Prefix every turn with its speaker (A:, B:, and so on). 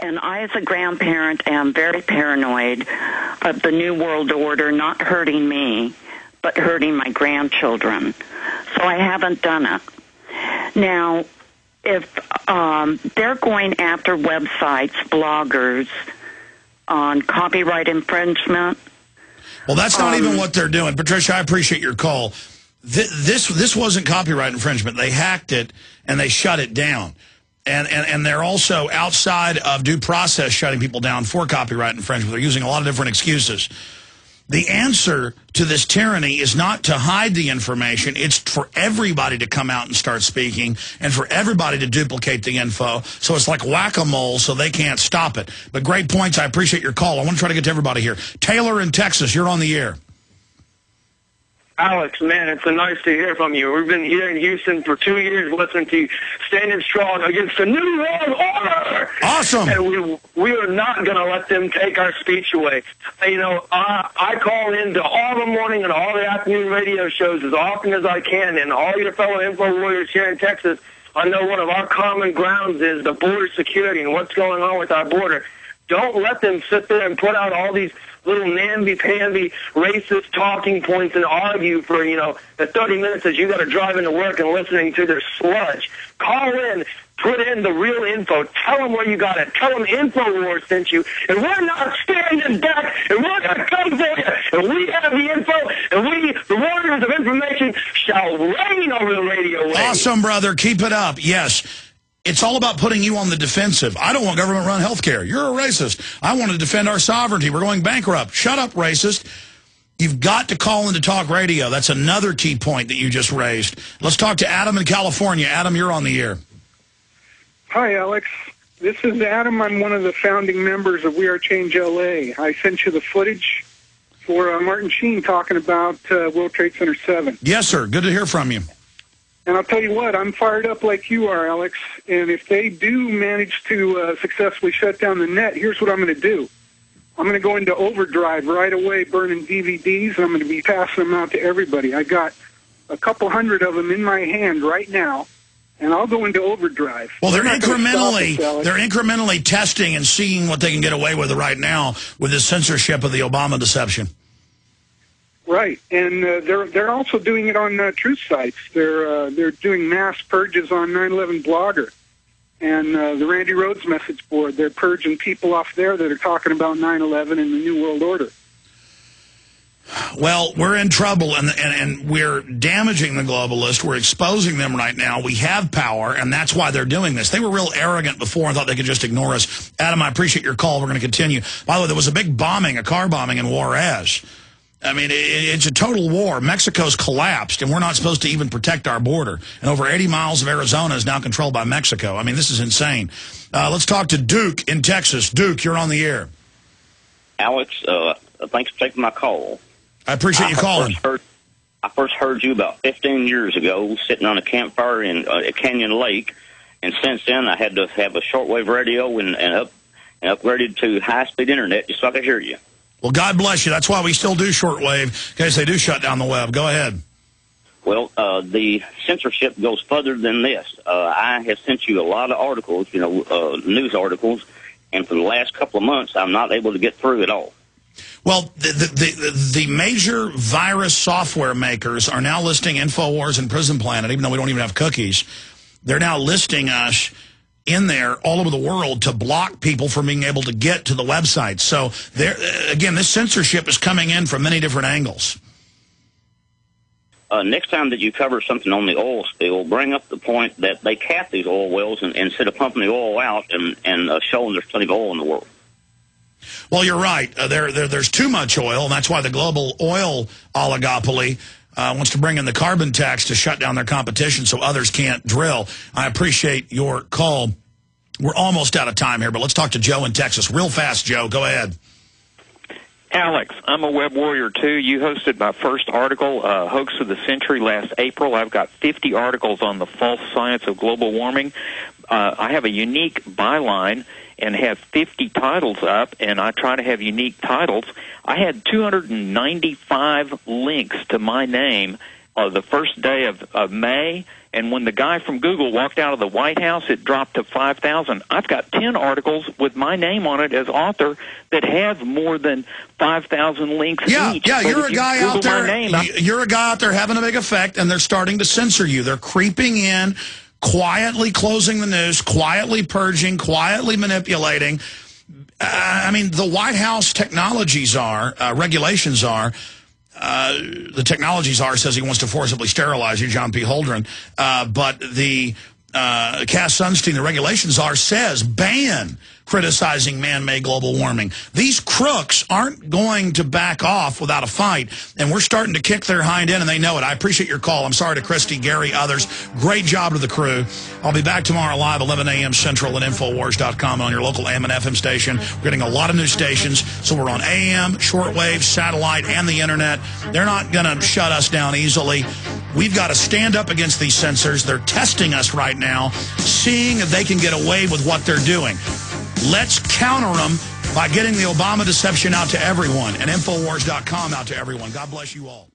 A: And I, as a grandparent, am very paranoid of the New World Order not hurting me, but hurting my grandchildren. So I haven't done it. Now, if they're going after websites, bloggers, on copyright infringement...
B: Well, that's not even what they're doing. Patricia, I appreciate your call. This wasn't copyright infringement. They hacked it, and they shut it down. And they're also outside of due process shutting people down for copyright infringement. They're using a lot of different excuses. The answer to this tyranny is not to hide the information. It's for everybody to come out and start speaking and for everybody to duplicate the info. So it's like whack-a-mole, so they can't stop it. But great points. I appreciate your call. I want to try to get to everybody here. Taylor in Texas, you're on the air.
C: Alex, man, it's so nice to hear from you. We've been here in Houston for 2 years listening to you standing strong against the New World Order.
B: Awesome.
C: And we are not going to let them take our speech away. You know, I call into all the morning and all the afternoon radio shows as often as I can, and all your fellow info warriors here in Texas, I know one of our common grounds is the border security and what's going on with our border. Don't let them sit there and put out all these little namby-pamby racist talking points and argue for, you know, the 30 minutes that you got to drive into work and listening to their sludge. Call in, put in the real info, tell them where you got it, tell them InfoWars sent you, and we're not standing back, and we're going to come for you, and we have the info, and we, the warriors of information, shall reign over the radio waves.
B: Awesome, brother. Keep it up. Yes. It's all about putting you on the defensive. I don't want government-run health care. You're a racist. I want to defend our sovereignty. We're going bankrupt. Shut up, racist. You've got to call into talk radio. That's another key point that you just raised. Let's talk to Adam in California. Adam, you're on the air.
D: Hi, Alex. This is Adam. I'm one of the founding members of We Are Change LA. I sent you the footage for Martin Sheen talking about World Trade Center 7.
B: Yes, sir. Good to hear from you.
D: And I'll tell you what, I'm fired up like you are, Alex. And if they do manage to successfully shut down the net, here's what I'm going to do. I'm going to go into overdrive right away, burning DVDs, and I'm going to be passing them out to everybody. I got a couple hundred of them in my hand right now, and I'll go into overdrive.
B: Well, they're incrementally testing and seeing what they can get away with right now with this censorship of the Obama deception.
D: Right, and they're also doing it on truth sites. They're doing mass purges on 9/11 Blogger and the Randy Rhodes message board. They're purging people off there that are talking about 9/11 and the New World Order.
B: Well, we're in trouble, and we're damaging the globalists. We're exposing them right now. We have power, and that's why they're doing this. They were real arrogant before and thought they could just ignore us. Adam, I appreciate your call. We're going to continue. By the way, there was a big bombing, a car bombing in Juarez. I mean, it's a total war. Mexico's collapsed, and we're not supposed to even protect our border. And over 80 miles of Arizona is now controlled by Mexico. I mean, this is insane. Let's talk to Duke in Texas. Duke, you're on the air.
E: Alex, thanks for taking my call.
B: I appreciate you calling.
E: I first heard you about 15 years ago sitting on a campfire in Canyon Lake, and since then I had to have a shortwave radio and upgraded to high-speed internet just so I could hear you.
B: Well, God bless you. That's why we still do shortwave, in case they do shut down the web. Go ahead.
E: Well, the censorship goes further than this. I have sent you a lot of articles, news articles, and for the last couple of months, I'm not able to get through it all.
B: Well, the major virus software makers are now listing InfoWars and Prison Planet, even though we don't even have cookies. They're now listing us in there all over the world to block people from being able to get to the website. So, again, this censorship is coming in from many different angles.
E: Next time that you cover something on the oil spill, bring up the point that they cap these oil wells and instead of pumping the oil out and showing there's plenty of oil in the world.
B: Well, you're right. There's too much oil, and that's why the global oil oligopoly wants to bring in the carbon tax to shut down their competition so others can't drill. I appreciate your call. We're almost out of time here, but let's talk to Joe in Texas. Real fast, Joe. Go ahead.
F: Alex, I'm a web warrior, too. You hosted my first article, Hoax of the Century, last April. I've got 50 articles on the false science of global warming. I have a unique byline and have 50 titles up, and I try to have unique titles. I had 295 links to my name the first day of May, and when the guy from Google walked out of the White House, it dropped to 5,000. I've got 10 articles with my name on it as author that have more than 5,000 links each.
B: Yeah,
F: so
B: you're a guy out there.
F: You're
B: a guy out there having a big effect, and they're starting to censor you. They're creeping in, quietly closing the news, quietly purging, quietly manipulating. I mean, the White House regulations are. The technologies are, says he wants to forcibly sterilize you, John P. Holdren. But the Cass Sunstein, the regulations are, says ban criticizing man-made global warming. These crooks aren't going to back off without a fight, and we're starting to kick their hind end, and they know it. I appreciate your call. I'm sorry to Christy, Gary, others. Great job to the crew. I'll be back tomorrow live, 11 a.m. Central at Infowars.com on your local AM and FM station. We're getting a lot of new stations, so we're on AM, shortwave, satellite, and the Internet. They're not going to shut us down easily. We've got to stand up against these censors. They're testing us right now, seeing if they can get away with what they're doing. Let's counter them by getting the Obama deception out to everyone and Infowars.com out to everyone. God bless you all.